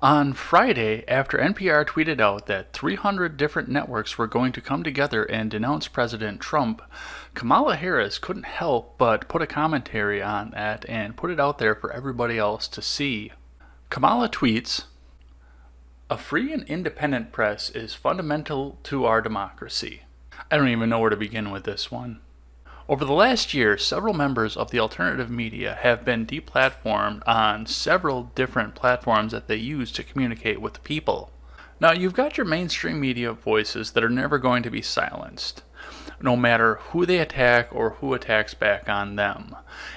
On Friday, after NPR tweeted out that 300 different networks were going to come together and denounce President Trump, Kamala Harris couldn't help but put a commentary on that and put it out there for everybody else to see. Kamala tweets, "A free and independent press is fundamental to our democracy." I don't even know where to begin with this one. Over the last year, several members of the alternative media have been deplatformed on several different platforms that they use to communicate with the people. Now, you've got your mainstream media voices that are never going to be silenced, no matter who they attack or who attacks back on them.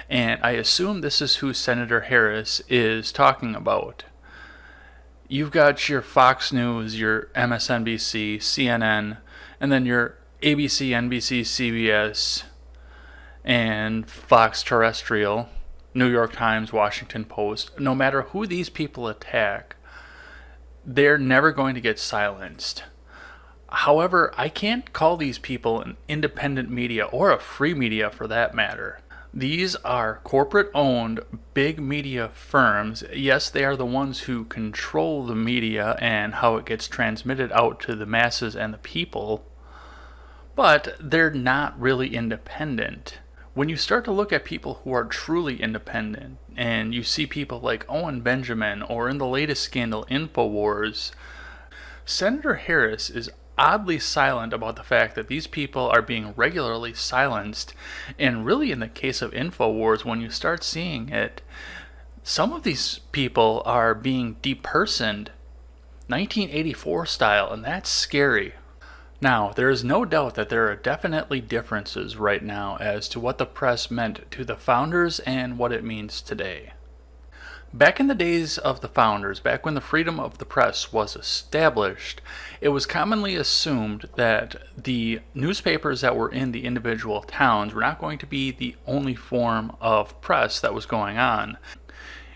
And I assume this is who Senator Harris is talking about. You've got your Fox News, your MSNBC, CNN, and then your ABC, NBC, CBS, and Fox Terrestrial, New York Times, Washington Post. No matter who these people attack, they're never going to get silenced. However, I can't call these people an independent media or a free media for that matter. These are corporate-owned big media firms. Yes, they are the ones who control the media and how it gets transmitted out to the masses and the people, but they're not really independent. When you start to look at people who are truly independent, and you see people like Owen Benjamin, or in the latest scandal, InfoWars, Senator Harris is oddly silent about the fact that these people are being regularly silenced. And really, in the case of InfoWars, when you start seeing it, some of these people are being depersoned 1984 style, and that's scary. Now, there is no doubt that there are definitely differences right now as to what the press meant to the founders and what it means today. Back in the days of the founders, back when the freedom of the press was established, it was commonly assumed that the newspapers that were in the individual towns were not going to be the only form of press that was going on.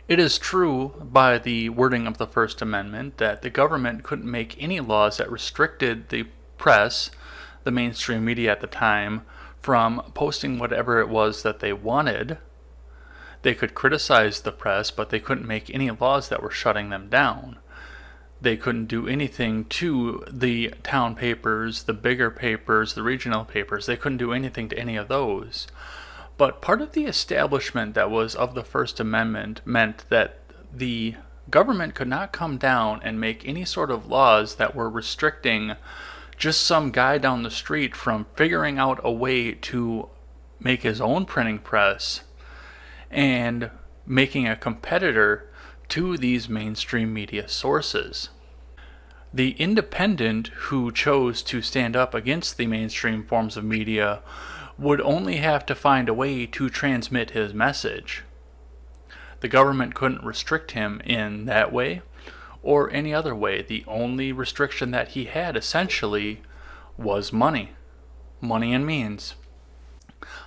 It is true, by the wording of the First Amendment, that the government couldn't make any laws that restricted the press, the mainstream media at the time, from posting whatever it was that they wanted. They could criticize the press, but they couldn't make any laws that were shutting them down. They couldn't do anything to the town papers, the bigger papers, the regional papers. They couldn't do anything to any of those. But part of the establishment that was of the First Amendment meant that the government could not come down and make any sort of laws that were restricting just some guy down the street from figuring out a way to make his own printing press and making a competitor to these mainstream media sources. The independent who chose to stand up against the mainstream forms of media would only have to find a way to transmit his message. The government couldn't restrict him in that way or any other way. The only restriction that he had essentially was money and means.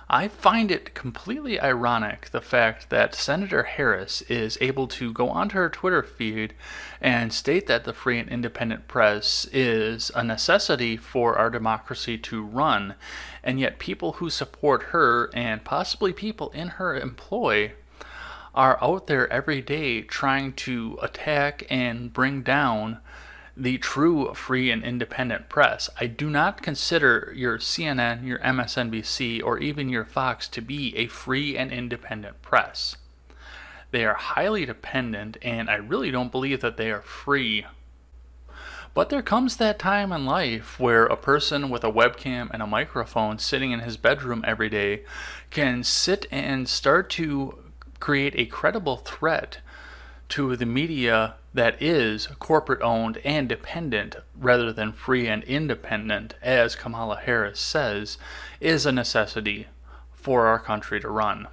I find it completely ironic, the fact that Senator Harris is able to go onto her Twitter feed and state that the free and independent press is a necessity for our democracy to run, and yet people who support her and possibly people in her employ are out there every day trying to attack and bring down the true free and independent press. I do not consider your CNN, your MSNBC, or even your Fox to be a free and independent press. They are highly dependent, and I really don't believe that they are free. But there comes that time in life where a person with a webcam and a microphone sitting in his bedroom every day can sit and start to create a credible threat to the media that is corporate-owned and dependent rather than free and independent, as Kamala Harris says, is a necessity for our country to run.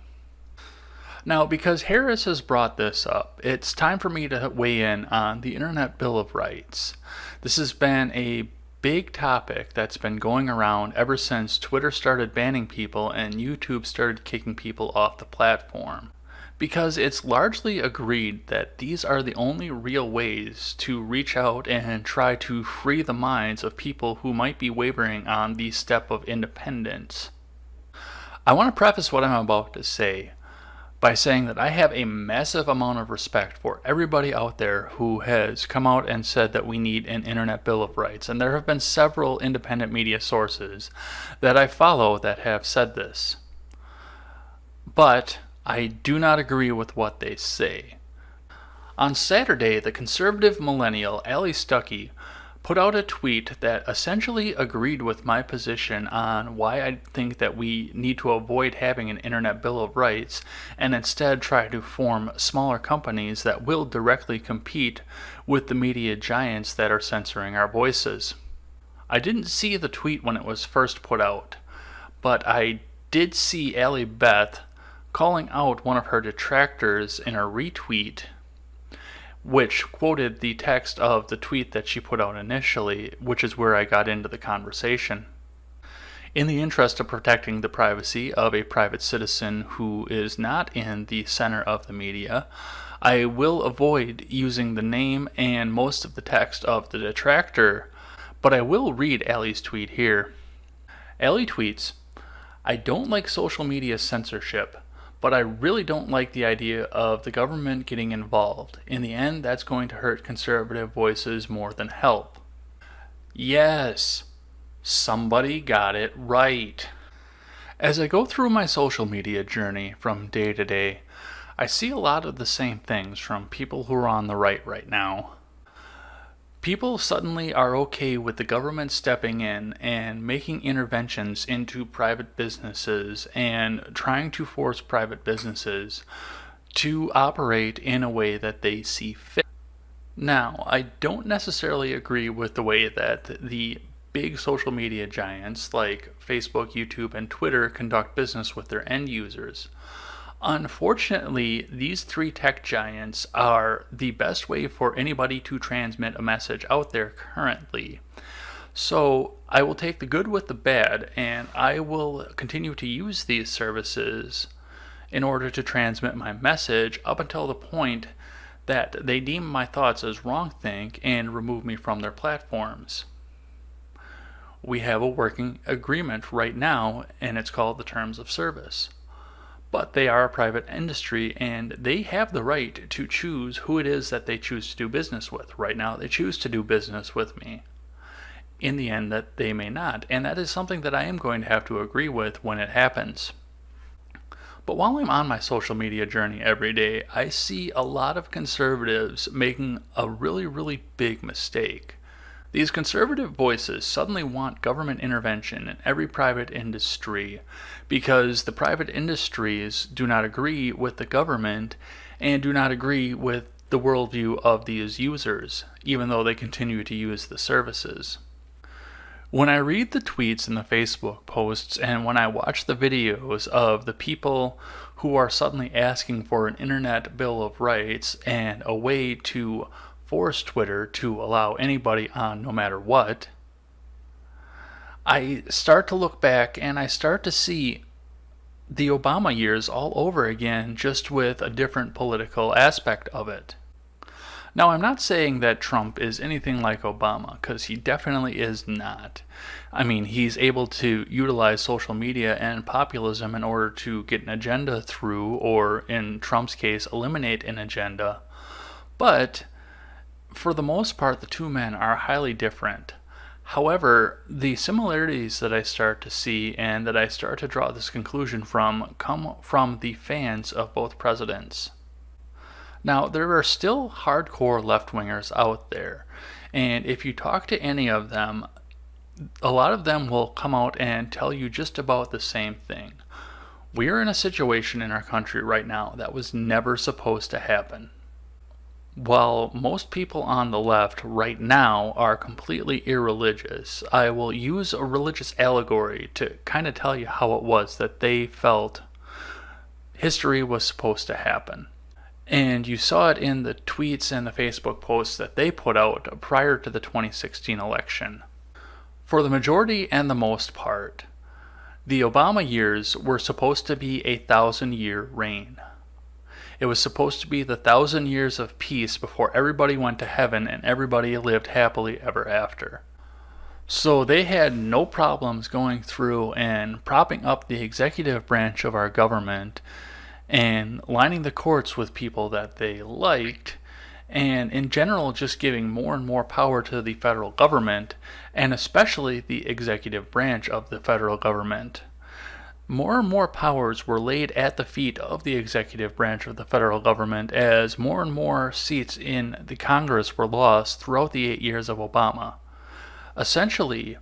Now, because Harris has brought this up, it's time for me to weigh in on the Internet Bill of Rights. This has been a big topic that's been going around ever since Twitter started banning people and YouTube started kicking people off the platform, because it's largely agreed that these are the only real ways to reach out and try to free the minds of people who might be wavering on the step of independence. I want to preface what I'm about to say by saying that I have a massive amount of respect for everybody out there who has come out and said that we need an Internet Bill of Rights. And there have been several independent media sources that I follow that have said this. But I do not agree with what they say. On Saturday, the conservative millennial Allie Stuckey put out a tweet that essentially agreed with my position on why I think that we need to avoid having an Internet Bill of Rights and instead try to form smaller companies that will directly compete with the media giants that are censoring our voices. I didn't see the tweet when it was first put out, but I did see Allie Beth calling out one of her detractors in a retweet, which quoted the text of the tweet that she put out initially, which is where I got into the conversation. In the interest of protecting the privacy of a private citizen who is not in the center of the media, I will avoid using the name and most of the text of the detractor, but I will read Allie's tweet here. Allie tweets, "I don't like social media censorship, but I really don't like the idea of the government getting involved. In the end, that's going to hurt conservative voices more than help." Yes, somebody got it right. As I go through my social media journey from day to day, I see a lot of the same things from people who are on the right now. People suddenly are okay with the government stepping in and making interventions into private businesses and trying to force private businesses to operate in a way that they see fit. Now, I don't necessarily agree with the way that the big social media giants like Facebook, YouTube, and Twitter conduct business with their end users. Unfortunately, these three tech giants are the best way for anybody to transmit a message out there currently. So I will take the good with the bad, and I will continue to use these services in order to transmit my message up until the point that they deem my thoughts as wrongthink and remove me from their platforms. We have a working agreement right now, and it's called the Terms of Service. But they are a private industry, and they have the right to choose who it is that they choose to do business with. Right now, they choose to do business with me. In the end, that they may not, and that is something that I am going to have to agree with when it happens. But while I'm on my social media journey every day, I see a lot of conservatives making a really big mistake. These conservative voices suddenly want government intervention in every private industry because the private industries do not agree with the government and do not agree with the worldview of these users, even though they continue to use the services. When I read the tweets and the Facebook posts and when I watch the videos of the people who are suddenly asking for an Internet Bill of Rights and a way to force Twitter to allow anybody on no matter what, I start to look back and I start to see the Obama years all over again, just with a different political aspect of it. Now, I'm not saying that Trump is anything like Obama, because he definitely is not. I mean, he's able to utilize social media and populism in order to get an agenda through, or in Trump's case, eliminate an agenda. But for the most part, the two men are highly different. However, the similarities that I start to see and that I start to draw this conclusion from come from the fans of both presidents. Now, there are still hardcore left-wingers out there, and if you talk to any of them, a lot of them will come out and tell you just about the same thing. We are in a situation in our country right now that was never supposed to happen. While most people on the left right now are completely irreligious, I will use a religious allegory to kind of tell you how it was that they felt history was supposed to happen. And you saw it in the tweets and the Facebook posts that they put out prior to the 2016 election. For the majority and the most part, the Obama years were supposed to be a 1,000-year reign. It was supposed to be the 1,000 years of peace before everybody went to heaven and everybody lived happily ever after. So they had no problems going through and propping up the executive branch of our government and lining the courts with people that they liked, and in general just giving more and more power to the federal government, and especially the executive branch of the federal government. More and more powers were laid at the feet of the executive branch of the federal government as more and more seats in the Congress were lost throughout the 8 years of Obama. Essentially,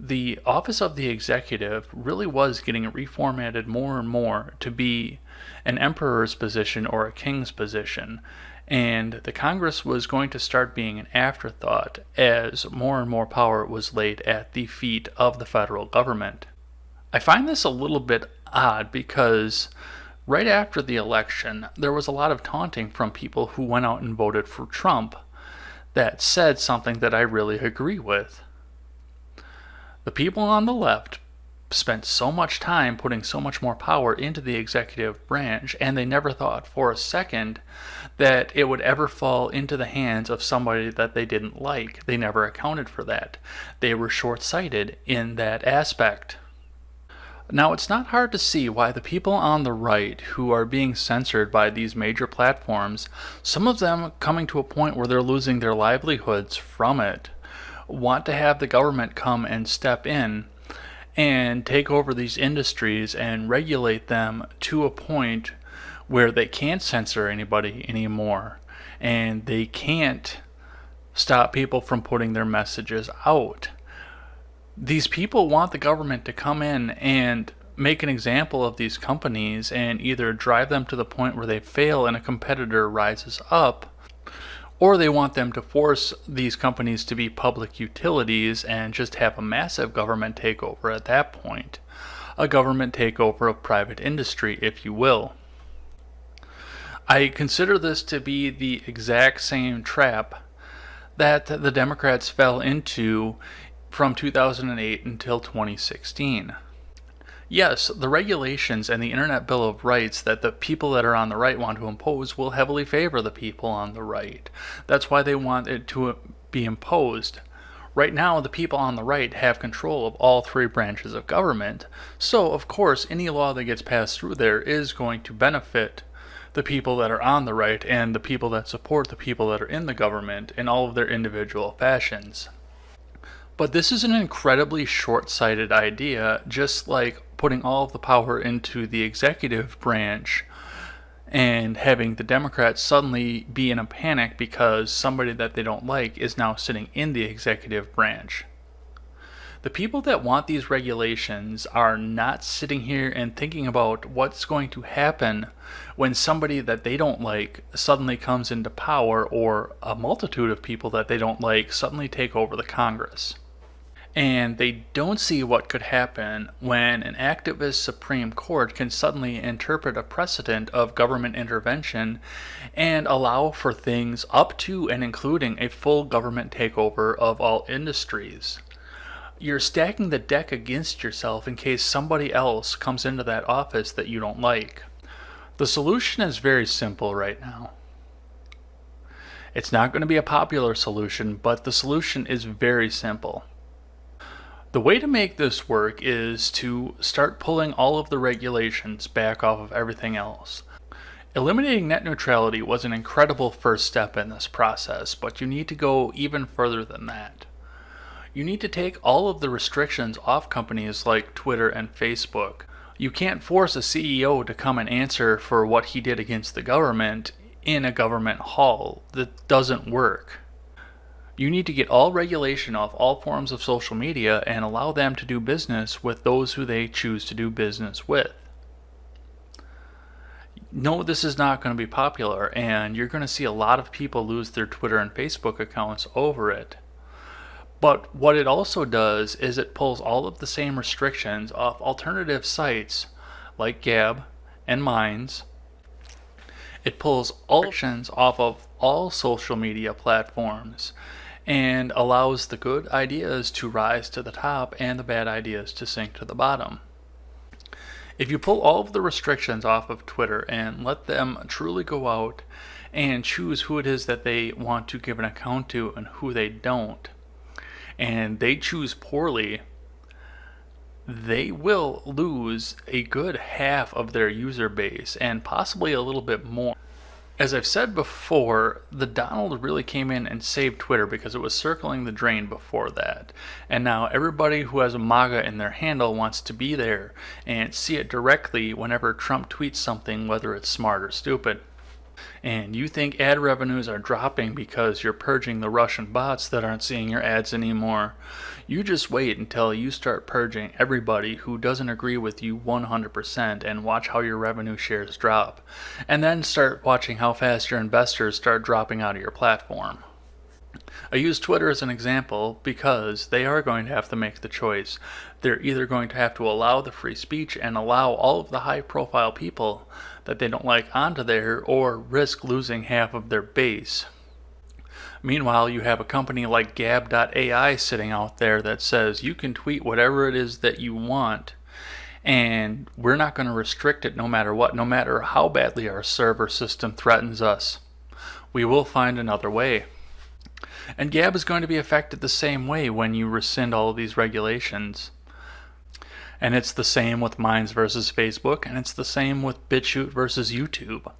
the office of the executive really was getting reformatted more and more to be an emperor's position or a king's position, and the Congress was going to start being an afterthought as more and more power was laid at the feet of the federal government. I find this a little bit odd because right after the election, there was a lot of taunting from people who went out and voted for Trump that said something that I really agree with. The people on the left spent so much time putting so much more power into the executive branch, and they never thought for a second that it would ever fall into the hands of somebody that they didn't like. They never accounted for that. They were short-sighted in that aspect. Now, it's not hard to see why the people on the right who are being censored by these major platforms, some of them coming to a point where they're losing their livelihoods from it, want to have the government come and step in and take over these industries and regulate them to a point where they can't censor anybody anymore and they can't stop people from putting their messages out. These people want the government to come in and make an example of these companies and either drive them to the point where they fail and a competitor rises up, or they want them to force these companies to be public utilities and just have a massive government takeover at that point. A government takeover of private industry, if you will. I consider this to be the exact same trap that the Democrats fell into from 2008 until 2016. Yes, the regulations and the Internet Bill of Rights that the people that are on the right want to impose will heavily favor the people on the right. That's why they want it to be imposed. Right now, the people on the right have control of all three branches of government, so of course any law that gets passed through there is going to benefit the people that are on the right and the people that support the people that are in the government in all of their individual fashions. But this is an incredibly short-sighted idea, just like putting all of the power into the executive branch and having the Democrats suddenly be in a panic because somebody that they don't like is now sitting in the executive branch. The people that want these regulations are not sitting here and thinking about what's going to happen when somebody that they don't like suddenly comes into power, or a multitude of people that they don't like suddenly take over the Congress. And they don't see what could happen when an activist Supreme Court can suddenly interpret a precedent of government intervention and allow for things up to and including a full government takeover of all industries. You're stacking the deck against yourself in case somebody else comes into that office that you don't like. The solution is very simple right now. It's not going to be a popular solution, but the solution is very simple. The way to make this work is to start pulling all of the regulations back off of everything else. Eliminating net neutrality was an incredible first step in this process, but you need to go even further than that. You need to take all of the restrictions off companies like Twitter and Facebook. You can't force a CEO to come and answer for what he did against the government in a government hall. That doesn't work. You need to get all regulation off all forms of social media and allow them to do business with those who they choose to do business with. No, this is not going to be popular, and you're going to see a lot of people lose their Twitter and Facebook accounts over it. But what it also does is it pulls all of the same restrictions off alternative sites like Gab and Minds. It pulls all restrictions off of all social media platforms and allows the good ideas to rise to the top and the bad ideas to sink to the bottom. If you pull all of the restrictions off of Twitter and let them truly go out and choose who it is that they want to give an account to and who they don't, and they choose poorly, they will lose a good half of their user base and possibly a little bit more. As I've said before, the Donald really came in and saved Twitter because it was circling the drain before that. And now everybody who has a MAGA in their handle wants to be there and see it directly whenever Trump tweets something, whether it's smart or stupid. And you think ad revenues are dropping because you're purging the Russian bots that aren't seeing your ads anymore. You just wait until you start purging everybody who doesn't agree with you 100% and watch how your revenue shares drop. And then start watching how fast your investors start dropping out of your platform. I use Twitter as an example because they are going to have to make the choice. They're either going to have to allow the free speech and allow all of the high-profile people that they don't like onto there, or risk losing half of their base. Meanwhile, you have a company like Gab.ai sitting out there that says you can tweet whatever it is that you want, and we're not going to restrict it no matter what, no matter how badly our server system threatens us. We will find another way. And Gab is going to be affected the same way when you rescind all of these regulations. And it's the same with Minds versus Facebook, and it's the same with BitChute versus YouTube.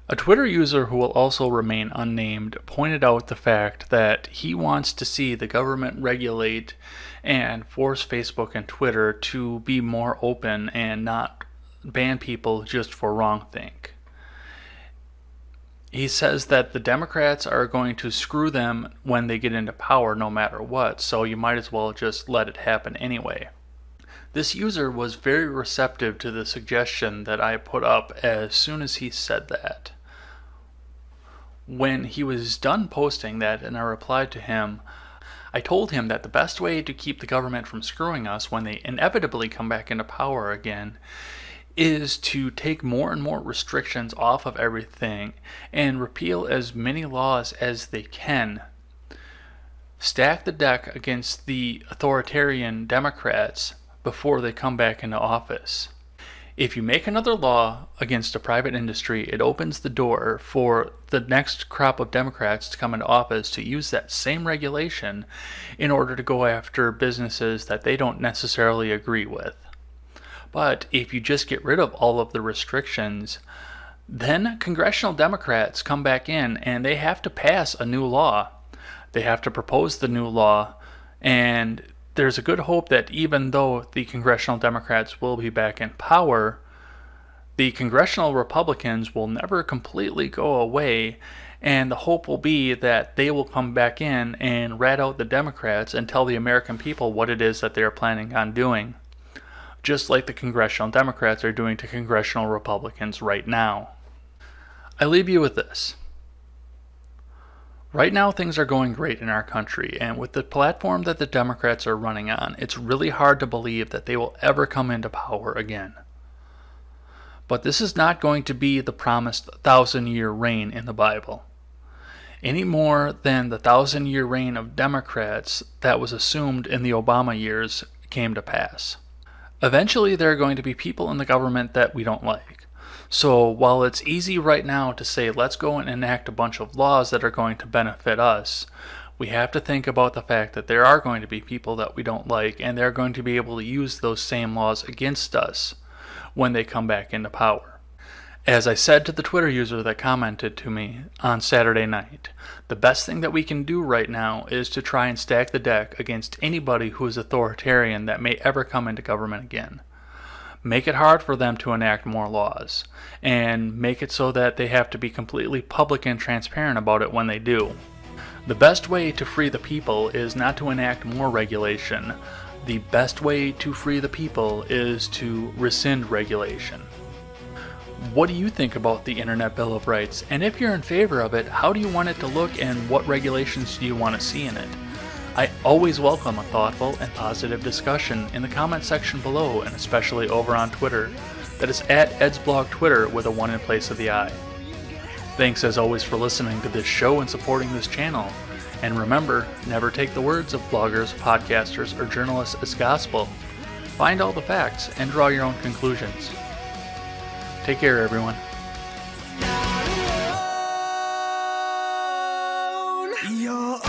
A Twitter user who will also remain unnamed pointed out the fact that he wants to see the government regulate and force Facebook and Twitter to be more open and not ban people just for wrongthink. He says that the Democrats are going to screw them when they get into power no matter what, so you might as well just let it happen anyway. This user was very receptive to the suggestion that I put up as soon as he said that. When he was done posting that and I replied to him, I told him that the best way to keep the government from screwing us when they inevitably come back into power again is to take more and more restrictions off of everything and repeal as many laws as they can. Stack the deck against the authoritarian Democrats before they come back into office. If you make another law against a private industry, it opens the door for the next crop of Democrats to come into office to use that same regulation in order to go after businesses that they don't necessarily agree with. But if you just get rid of all of the restrictions, then congressional Democrats come back in and they have to pass a new law. They have to propose the new law, and there's a good hope that even though the congressional Democrats will be back in power, the congressional Republicans will never completely go away, and the hope will be that they will come back in and rat out the Democrats and tell the American people what it is that they are planning on doing, just like the congressional Democrats are doing to congressional Republicans right now. I leave you with this. Right now, things are going great in our country, and with the platform that the Democrats are running on, it's really hard to believe that they will ever come into power again. But this is not going to be the promised 1,000-year reign in the Bible, any more than the 1,000-year reign of Democrats that was assumed in the Obama years came to pass. Eventually, there are going to be people in the government that we don't like. So while it's easy right now to say let's go and enact a bunch of laws that are going to benefit us, we have to think about the fact that there are going to be people that we don't like, and they're going to be able to use those same laws against us when they come back into power. As I said to the Twitter user that commented to me on Saturday night, the best thing that we can do right now is to try and stack the deck against anybody who is authoritarian that may ever come into government again. Make it hard for them to enact more laws, and make it so that they have to be completely public and transparent about it when they do. The best way to free the people is not to enact more regulation. The best way to free the people is to rescind regulation. What do you think about the Internet Bill of Rights? And if you're in favor of it, how do you want it to look, and what regulations do you want to see in it? I always welcome a thoughtful and positive discussion in the comment section below, and especially over on Twitter. That is at EdsBlog Twitter with a 1 in place of the I. Thanks as always for listening to this show and supporting this channel. And remember, never take the words of bloggers, podcasters, or journalists as gospel. Find all the facts and draw your own conclusions. Take care, everyone. You're